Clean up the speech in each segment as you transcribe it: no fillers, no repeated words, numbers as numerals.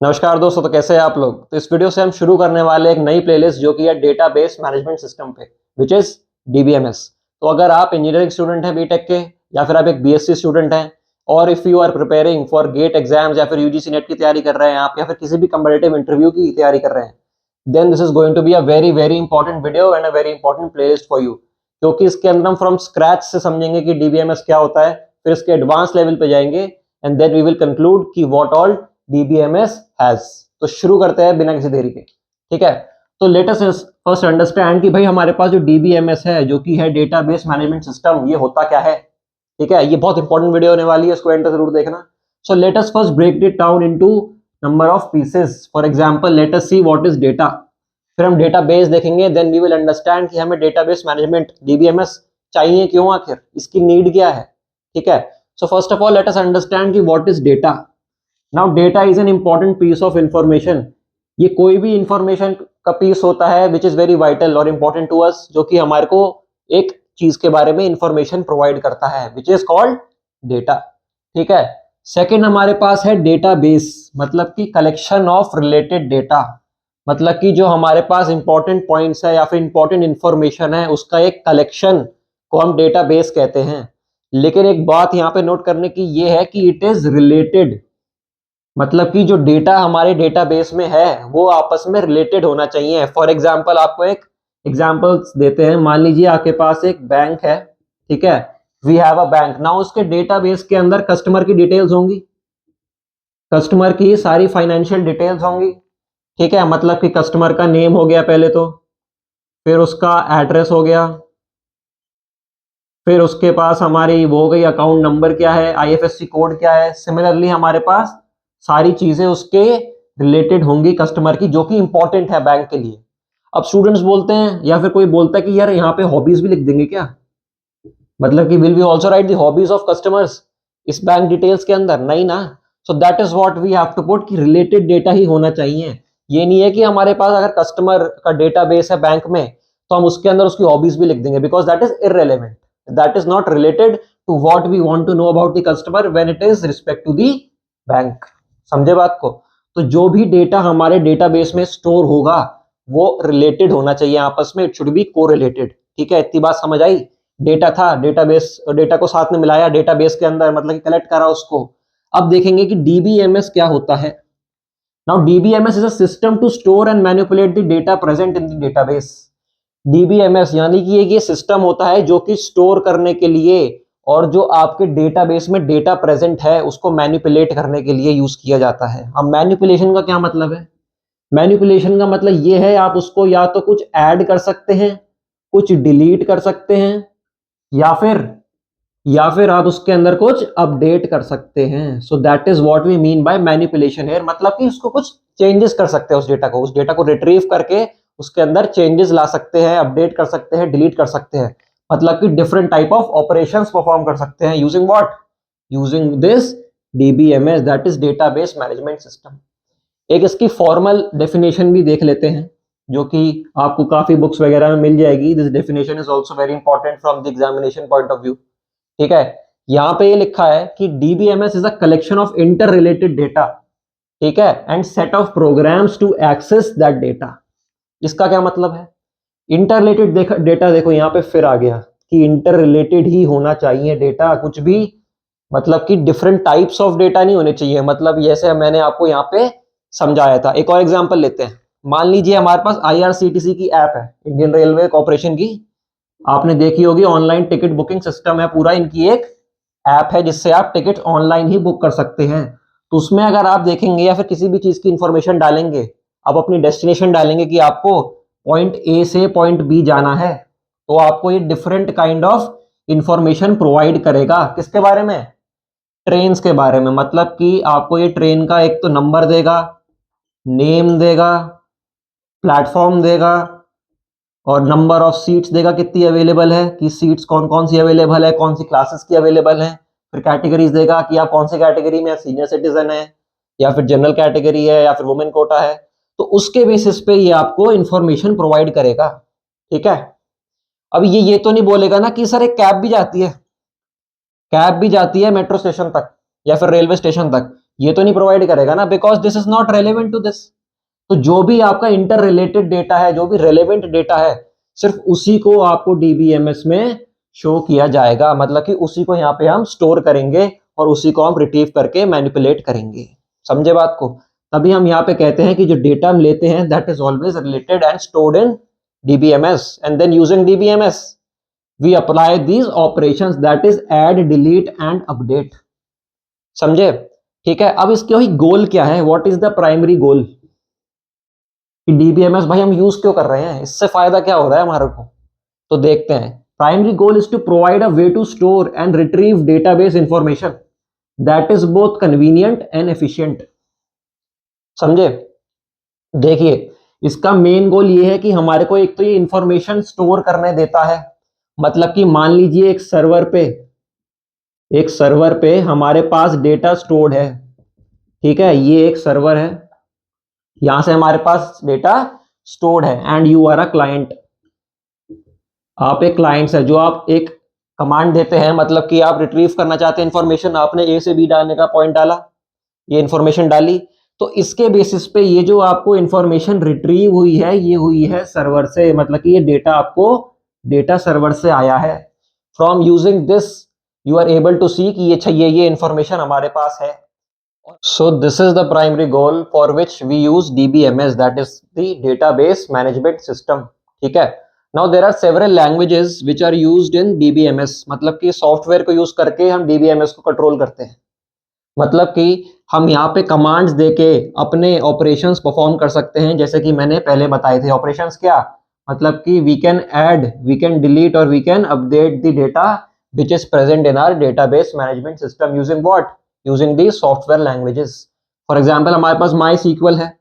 नमस्कार दोस्तों, तो कैसे हैं आप लोग। तो इस वीडियो से हम शुरू करने वाले एक नई प्लेलिस्ट जो कि है डेटाबेस मैनेजमेंट सिस्टम पे, विच इज डीबीएमएस। तो अगर आप इंजीनियरिंग स्टूडेंट हैं बीटेक के, या फिर आप एक बीएससी स्टूडेंट हैं, और if you are preparing for GATE exams या फिर यूजीसी नेट की तैयारी कर रहे हैं आप, या फिर किसी भी कम्पिटिटिव इंटरव्यू की तैयारी कर रहे हैं, then this is going to be a very very important video and a very important playlist for you. क्योंकि इसके अंदर हम फ्रॉम स्क्रैच से समझेंगे कि डीबीएमएस क्या होता है, फिर इसके एडवांस लेवल पे जाएंगे, and then we will conclude कि व्हाट ऑल डीबीएमएस हैज। तो शुरू करते हैं बिना किसी देरी के। ठीक है, तो लेट अस फर्स्ट अंडरस्टैंड कि भाई हमारे पास जो डीबीएमएस है, जो कि है डेटाबेस मैनेजमेंट सिस्टम, ये होता क्या है। ठीक है, ये बहुत इंपॉर्टेंट वीडियो होने वाली है, इसको एंड तक जरूर देखना। So let us first break it down into number of pieces. For example let us see what is data, फिर हम डेटाबेस देखेंगे, देन वी विल अंडरस्टैंड कि हमें डेटाबेस मैनेजमेंट डीबीएमएस चाहिए क्यों, आखिर इसकी नीड क्या है। ठीक है, so first of all let us understand कि what is data. Now data is an important piece of information. ये कोई भी इंफॉर्मेशन का पीस होता है विच इज वेरी वाइटल और इंपॉर्टेंट टू अस, जो कि हमारे को एक चीज के बारे में इंफॉर्मेशन प्रोवाइड करता है, विच इज कॉल्ड डेटा। ठीक है, सेकंड हमारे पास है डेटाबेस, मतलब कि कलेक्शन ऑफ रिलेटेड डेटा। मतलब कि जो हमारे पास इंपॉर्टेंट पॉइंट्स है या फिर इंपॉर्टेंट इंफॉर्मेशन है, उसका एक कलेक्शन को हम डेटाबेस कहते हैं। लेकिन एक बात यहाँ पे नोट करने की ये है कि इट इज रिलेटेड, मतलब कि जो डेटा हमारे डेटाबेस में है वो आपस में रिलेटेड होना चाहिए। फॉर एग्जांपल आपको एक एग्जांपल देते हैं, मान लीजिए आपके पास एक बैंक है। ठीक है, we have a bank now, उसके डेटाबेस के अंदर कस्टमर की डिटेल्स होंगी, कस्टमर की सारी फाइनेंशियल डिटेल्स होंगी। ठीक है, मतलब कि कस्टमर का नेम हो गया पहले तो, फिर उसका एड्रेस हो गया, फिर उसके पास हमारी वो हो गई अकाउंट नंबर क्या है, आईएफएससी कोड क्या है। सिमिलरली हमारे पास सारी चीजें उसके रिलेटेड होंगी कस्टमर की, जो कि इंपॉर्टेंट है बैंक के लिए। अब स्टूडेंट्स बोलते हैं या फिर कोई बोलता है कि यार यहाँ पे हॉबीज भी लिख देंगे क्या, मतलब कि will we also write the hobbies of customers इस बैंक डिटेल्स के अंदर, नहीं ना। So that is what we have to put कि रिलेटेड डेटा ही होना चाहिए। ये नहीं है कि हमारे पास अगर कस्टमर का डेटाबेस है बैंक में तो हम उसके अंदर उसकी हॉबीज भी लिख देंगे, because that is irrelevant, that is not related to what we want to know about the customer when it is respect to the bank. समझे बात को। तो जो भी डेटा हमारे डेटाबेस में स्टोर होगा वो रिलेटेड होना चाहिए आपस में, इट शुड बी कोरिलेटेड। ठीक है, इतनी बात समझ आई। डेटा था, डेटाबेस, डेटा को साथ में मिलाया डेटाबेस के अंदर, मतलब कि कलेक्ट करा उसको। अब देखेंगे कि डीबीएमएस क्या होता है। Now DBMS is a system to store and manipulate the data present in the database. DBMS यानी कि ये सिस्टम होता है जो कि स्टोर करने के लिए और जो आपके डेटाबेस में डेटा प्रेजेंट है उसको मैनिपुलेट करने के लिए यूज किया जाता है। अब मैनिपुलेशन का क्या मतलब है। मैनिपुलेशन का मतलब ये है आप उसको या तो कुछ ऐड कर सकते हैं, कुछ डिलीट कर सकते हैं, या फिर आप उसके अंदर कुछ अपडेट कर सकते हैं। So that is what we mean by manipulation here, मतलब कि उसको कुछ चेंजेस कर सकते हैं, उस डेटा को रिट्रीव करके उसके अंदर चेंजेस ला सकते हैं, अपडेट कर सकते हैं, डिलीट कर सकते हैं। मतलब कि different type of operations perform कर सकते हैं using what, using this DBMS, that is database management system. एक इसकी फॉर्मल डेफिनेशन भी देख लेते हैं, जो कि आपको काफी बुक्स वगैरह में मिल जाएगी। This definition is also very important from the examination point of view. ठीक है, यहां पे ये लिखा है कि DBMS is a collection of inter related data. ठीक है, and set of programs to access that data. इसका क्या मतलब है। इंटर रिलेटेड डेटा, देखो यहाँ पे फिर आ गया कि इंटर रिलेटेड ही होना चाहिए डेटा, कुछ भी मतलब कि डिफरेंट टाइप्स ऑफ डेटा नहीं होने चाहिए। मतलब जैसे मैंने आपको यहाँ पे समझाया था, एक और एग्जांपल लेते हैं। मान लीजिए हमारे पास आईआरसीटीसी की ऐप है, इंडियन रेलवे कॉर्पोरेशन की, आपने देखी होगी, ऑनलाइन टिकट बुकिंग सिस्टम है पूरा। इनकी एक ऐप है जिससे आप टिकट ऑनलाइन ही बुक कर सकते हैं। तो उसमें अगर आप देखेंगे या फिर किसी भी चीज की इंफॉर्मेशन डालेंगे, आप अपनी डेस्टिनेशन डालेंगे कि आपको पॉइंट ए से पॉइंट बी जाना है, तो आपको ये different kind of information provide करेगा। किसके बारे में, ट्रेन के बारे में। मतलब कि आपको ये ट्रेन का एक तो नंबर देगा, नेम देगा, प्लेटफॉर्म देगा, और नंबर ऑफ सीट्स देगा, कितनी अवेलेबल है, कि सीट्स कौन कौन सी अवेलेबल है, कौन सी क्लासेस की अवेलेबल है। फिर कैटेगरीज देगा कि आप कौन सी कैटेगरी में, सीनियर सिटीजन है या फिर जनरल कैटेगरी है या फिर वुमेन कोटा है। तो उसके बेसिस पे ये आपको इंफॉर्मेशन प्रोवाइड करेगा। ठीक है, अब ये तो नहीं बोलेगा ना कि सर एक कैब भी जाती है, कैब भी जाती है मेट्रो स्टेशन तक या फिर रेलवे स्टेशन तक, ये तो नहीं प्रोवाइड करेगा ना, because this is not relevant to this. तो जो भी आपका इंटर रिलेटेड डेटा है, जो भी रेलेवेंट डेटा है, सिर्फ उसी को आपको डीबीएमएस में शो किया जाएगा, मतलब कि उसी को यहाँ पे हम स्टोर करेंगे और उसी को हम रिट्रीव करके मैनिपुलेट करेंगे। समझे बात को? तभी हम यहाँ पे कहते हैं कि जो डेटा हम लेते हैं that is always related and stored in DBMS, and then using DBMS we apply these operations that is add, delete and update. समझे? ठीक है। अब इसके वही गोल क्या है, what is the primary goal? DBMS भाई हम यूज क्यों कर रहे हैं, इससे फायदा क्या हो रहा है हमारे को, तो देखते हैं। Primary goal is to provide a way to store and retrieve database information that is both convenient and efficient. समझे? देखिए, इसका मेन गोल ये है कि हमारे को एक तो ये इंफॉर्मेशन स्टोर करने देता है, मतलब कि मान लीजिए एक सर्वर पे हमारे पास डेटा स्टोर्ड है, ठीक है, ये एक सर्वर है, यहां से हमारे पास डेटा स्टोर्ड है, and you are a client. आप एक क्लाइंट है, जो आप एक कमांड देते हैं, मतलब कि आप रिट्रीव करना चाहते हैं इंफॉर्मेशन, आपने ए से बी डालने का पॉइंट डाला, ये इंफॉर्मेशन डाली, तो इसके बेसिस पे ये जो आपको इंफॉर्मेशन रिट्रीव हुई है, ये हुई है सर्वर से, मतलब कि ये डेटा आपको डेटा सर्वर से आया है। From using this you are able to see कि ये इंफॉर्मेशन हमारे पास है। So this is the primary goal for which we use DBMS, that is the database management system. ठीक है। Now there are several languages which are used in DBMS, मतलब कि software को use करके हम DBMS को कंट्रोल करते हैं, मतलब कि हम यहाँ पे कमांड्स देके अपने ऑपरेशंस परफॉर्म कर सकते हैं, जैसे कि मैंने पहले बताए थे। ऑपरेशंस क्या, मतलब कि we can add, we can delete और we can update the data which is present in our database management system using what, using the software languages. For example हमारे पास माई सीक्वल है,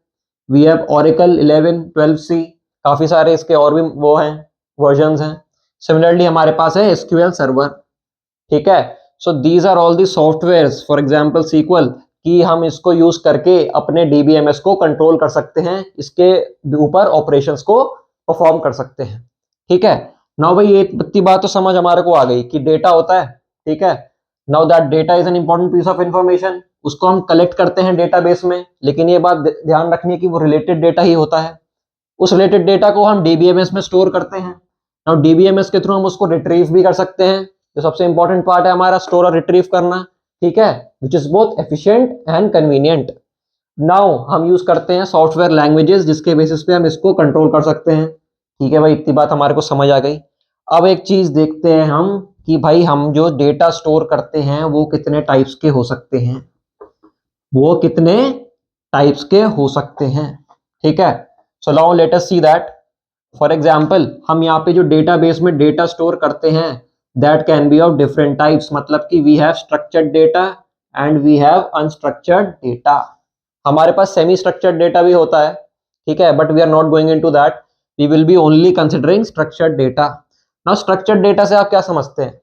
वी हैव ओरेकल 11, 12C, काफी सारे इसके और भी वो हैं, वर्जन हैं। सिमिलरली हमारे पास है एसक्यूएल सर्वर, ठीक है। So these are all the softwares, for example sequel, कि हम इसको यूज करके अपने डीबीएमएस को कंट्रोल कर सकते हैं, इसके ऊपर ऑपरेशंस को परफॉर्म कर सकते हैं, ठीक है। नाउ भाई ये इतनी बात तो समझ हमारे को आ गई कि डेटा होता है, ठीक है। Now that data is an important piece of information, उसको हम कलेक्ट करते हैं डेटाबेस में, लेकिन ये बात ध्यान रखनी है कि वो रिलेटेड डेटा ही होता है। उस रिलेटेड डेटा को हम डीबीएमएस में स्टोर करते हैं। नाउ डीबीएमएस के थ्रू हम उसको रिट्रीव भी कर सकते हैं, जो सबसे इंपॉर्टेंट पार्ट है हमारा, स्टोर और रिट्रीव करना, ठीक है, which is both efficient and convenient. Now हम यूज करते हैं सॉफ्टवेयर लैंग्वेजेस, जिसके बेसिस पे हम इसको कंट्रोल कर सकते हैं, ठीक है भाई, इतनी बात हमारे को समझ आ गई। अब एक चीज देखते हैं हम कि भाई हम जो डेटा स्टोर करते हैं वो कितने टाइप्स के हो सकते हैं, वो कितने टाइप्स के हो सकते हैं, ठीक है। So now let us see that. For example हम यहाँ पे जो डेटाबेस में डेटा स्टोर करते हैं that can be of different types, मतलब कि we have structured data and we have unstructured data. हमारे पास सेमी स्ट्रक्चर्ड डेटा भी होता है, ठीक है, but we are not going into that, we will be only considering structured data. Now structured data से आप क्या समझते हैं,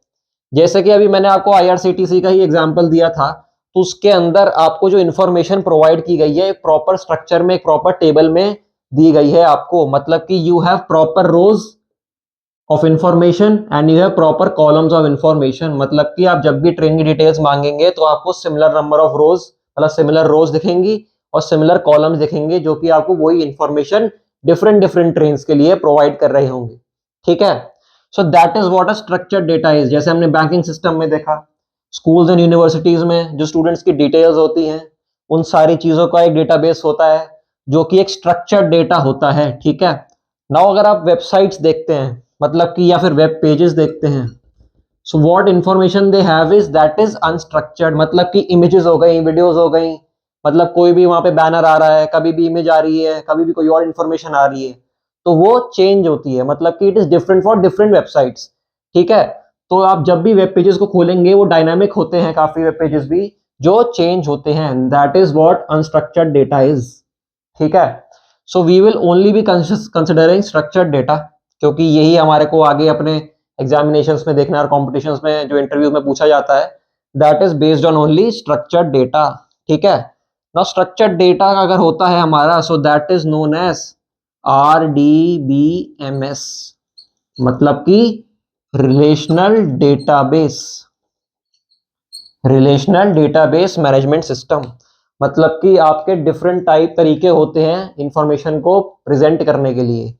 जैसे कि अभी मैंने आपको आईआरसीटीसी का ही एग्जांपल दिया था, तो उसके अंदर आपको जो इन्फॉर्मेशन प्रोवाइड की गई है एक प्रॉपर स्ट्रक्चर में, एक प्रॉपर टेबल में दी गई है आपको, मतलब कि you have proper rose of information and you have proper columns of information, मतलब कि आप जब भी ट्रेन की डिटेल्स मांगेंगे तो आपको सिमिलर नंबर ऑफ रोज, मतलब सिमिलर रोज दिखेंगी और सिमिलर कॉलम्स दिखेंगे, जो कि आपको वही इंफॉर्मेशन डिफरेंट डिफरेंट ट्रेन्स के लिए प्रोवाइड कर रहे होंगे, ठीक है। सो that is what a structured data is. जैसे हमने बैंकिंग सिस्टम में देखा, स्कूल्स एंड यूनिवर्सिटीज में जो स्टूडेंट्स की डिटेल्स होती हैं, उन सारी चीजों का एक डेटाबेस होता है जो कि एक स्ट्रक्चर्ड डेटा होता है, ठीक है। नाउ अगर आप वेबसाइट्स देखते हैं, मतलब कि या फिर वेब पेजेस देखते हैं, so what information they have is that is unstructured, मतलब कि इमेजेस हो गई, वीडियोस हो गई, मतलब कोई भी वहां पे बैनर आ रहा है, कभी भी इमेज आ रही है, कभी भी कोई और इंफॉर्मेशन आ रही है, तो वो चेंज होती है, मतलब कि it is different for different websites, ठीक है। तो आप जब भी वेब पेजेस को खोलेंगे वो डायनामिक होते हैं, काफी वेब पेजेस भी जो चेंज होते हैं, that is what unstructured data is, ठीक है। So we will only be considering structured data, क्योंकि यही हमारे को आगे अपने एग्जामिनेशंस में देखना है और कॉम्पिटिशन्स में जो इंटरव्यू में पूछा जाता है, that is based on only structured data, ठीक है। नाउ स्ट्रक्चर्ड डेटा अगर होता है हमारा, so that is known as RDBMS, मतलब कि रिलेशनल डेटाबेस मैनेजमेंट सिस्टम। मतलब कि आपके डिफरेंट टाइप तरीके होते हैं इंफॉर्मेशन को प्रेजेंट करने के लिए।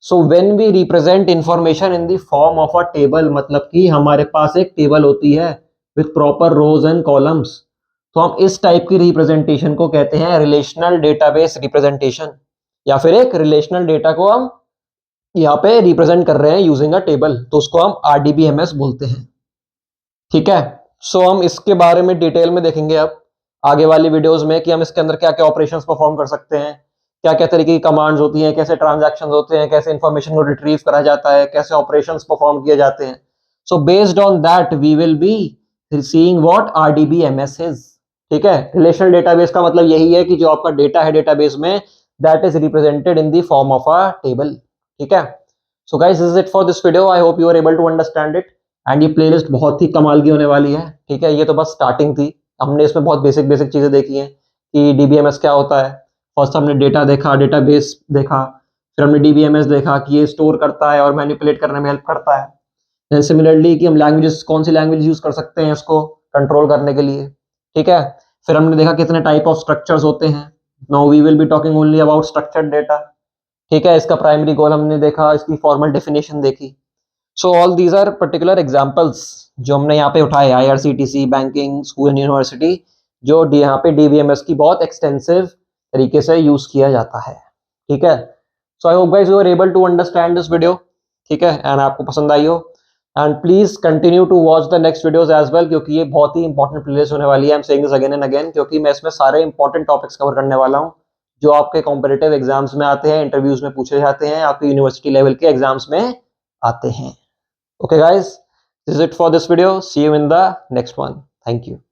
So when we represent information in the form of a table, मतलब कि हमारे पास एक टेबल होती है with proper rows and columns, तो हम इस टाइप की रिप्रेजेंटेशन को कहते हैं रिलेशनल डेटाबेस रिप्रेजेंटेशन, या फिर एक रिलेशनल डेटा को हम यहाँ पे रिप्रेजेंट कर रहे हैं यूजिंग अ टेबल, तो उसको हम आरडीबीएमएस बोलते हैं। ठीक है, सो हम इसके बारे में डिटेल में देखेंगे अब आगे वाली वीडियोस में कि हम इसके अंदर क्या क्या ऑपरेशंस परफॉर्म कर सकते हैं, क्या क्या तरीके की कमांड्स होती हैं, कैसे ट्रांजैक्शंस होते हैं, कैसे इंफॉर्मेशन को रिट्रीव करा जाता है, कैसे ऑपरेशंस परफॉर्म किए जाते हैं। So based on that we will be seeing what RDBMS is. ठीक है, रिलेशनल डेटाबेस का मतलब यही है कि जो आपका डेटा है डेटाबेस में, that is represented in the form of a table. ठीक है, so guys this is it for this video, I hope you are able to understand it. And ये प्लेलिस्ट बहुत ही कमाल की होने वाली है। ठीक है, ये तो बस स्टार्टिंग थी, हमने इसमें बहुत बेसिक बेसिक चीजें देखी हैं कि डीबीएमएस क्या होता है। फर्स्ट हमने डेटा देखा, डेटाबेस देखा, फिर हमने डीबीएमएस देखा कि ये स्टोर करता है और मैनिपुलेट करने में हेल्प करता है। देन सिमिलरली कि हम लैंग्वेजेस, कौन सी लैंग्वेज यूज कर सकते हैं इसको कंट्रोल करने के लिए। ठीक है, फिर हमने देखा कितने टाइप ऑफ स्ट्रक्चर्स होते हैं। Now we will be talking only about structured data. ठीक है, इसका प्राइमरी गोल हमने देखा, इसकी फॉर्मल डेफिनेशन देखी। So all these are particular examples जो हमने यहाँ पे उठाए, IRCTC, banking, school and university, जो यहाँ पे डीबीएमएस की बहुत एक्सटेंसिव तरीके से यूज किया जाता है। ठीक है, so I hope guys you are able to understand this video. ठीक है, एंड आपको पसंद आई हो, and please continue to watch the next videos as well, क्योंकि ये बहुत ही इंपॉर्टेंट प्लेलिस्ट होने वाली है। I am saying this again and again, क्योंकि मैं इसमें सारे इंपॉर्टेंट टॉपिक्स कवर करने वाला हूँ जो आपके कॉम्पिटिटिव एग्जाम्स में आते हैं, इंटरव्यूज में पूछे जाते हैं, आपके यूनिवर्सिटी लेवल के एग्जाम्स में आते हैं। Okay guys, this is it for this video. See you in the next one. Thank you.